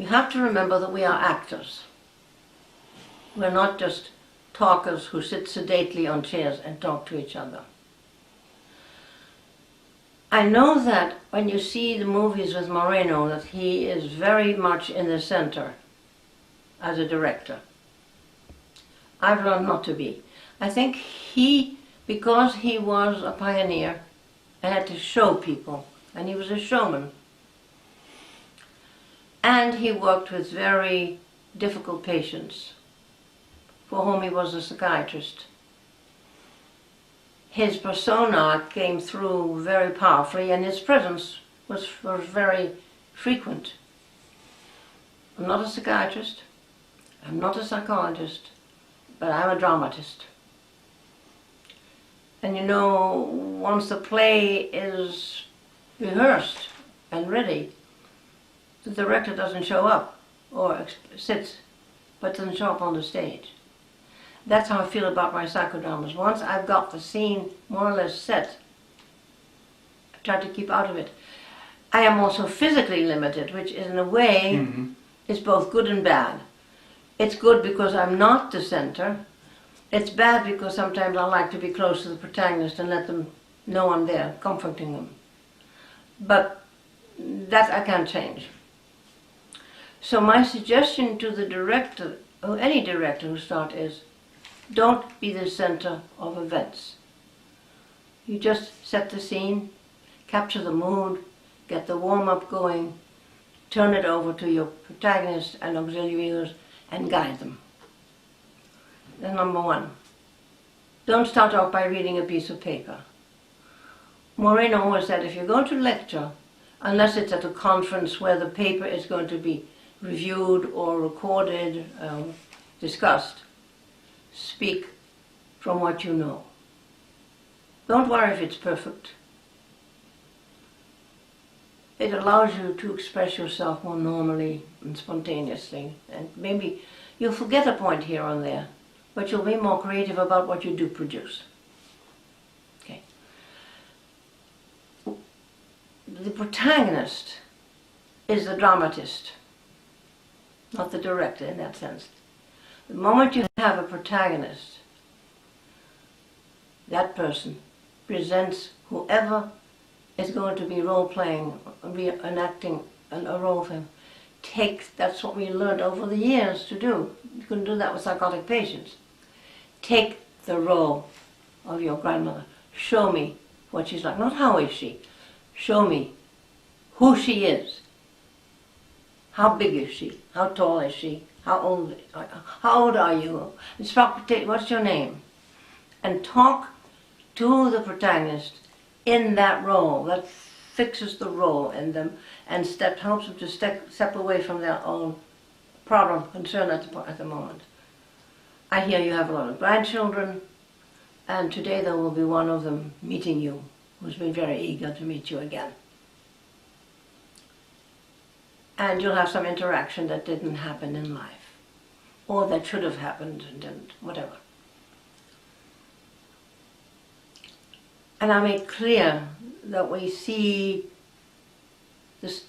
You have to remember that we are actors. We're not just talkers who sit sedately on chairs and talk to each other. I know that when you see the movies with Moreno, that he is very much in the center as a director. I've learned not to be. I think because he was a pioneer, and had to show people, and he was a showman. And he worked with very difficult patients, for whom he was a psychiatrist. His persona came through very powerfully, and his presence was very frequent. I'm not a psychiatrist, I'm not a psychologist, but I'm a dramatist. And you know, once the play is rehearsed and ready, the director doesn't show up or sits, but doesn't show up on the stage. That's how I feel about my psychodramas. Once I've got the scene more or less set, I try to keep out of it. I am also physically limited, which in a way is both good and bad. It's good because I'm not the center. It's bad because sometimes I like to be close to the protagonist and let them know I'm there, comforting them. But that I can't change. So my suggestion to the director, or any director who starts, is don't be the center of events. You just set the scene, capture the mood, get the warm-up going, turn it over to your protagonist and auxiliaries and guide them. That's number one. Don't start off by reading a piece of paper. Moreno always said if you're going to lecture, unless it's at a conference where the paper is going to be reviewed or recorded, discussed, speak from what you know. Don't worry if it's perfect. It allows you to express yourself more normally and spontaneously, and maybe you'll forget a point here and there, but you'll be more creative about what you do produce. Okay. The protagonist is the dramatist, not the director in that sense. The moment you have a protagonist, that person presents whoever is going to be role-playing, enacting a role for him. That's what we learned over the years to do. You can do that with psychotic patients. Take the role of your grandmother. Show me what she's like. Not how is she. Show me who she is. How big is she? How tall is she? How old are you? What's your name? And talk to the protagonist in that role. That fixes the role in them and helps them to step away from their own problem, concern at the moment. I hear you have a lot of grandchildren, and today there will be one of them meeting you, who's been very eager to meet you again. And you'll have some interaction that didn't happen in life, or that should have happened and didn't, whatever. And I make clear that we see this,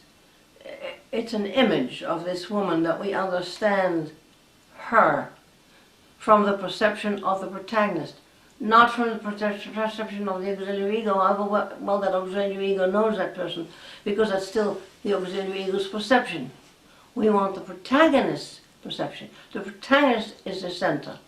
it's an image of this woman, that we understand her from the perception of the protagonist, not from the perception of the auxiliary ego, however well that auxiliary ego knows that person, because that's still the auxiliary ego's perception. We want the protagonist's perception. The protagonist is the center.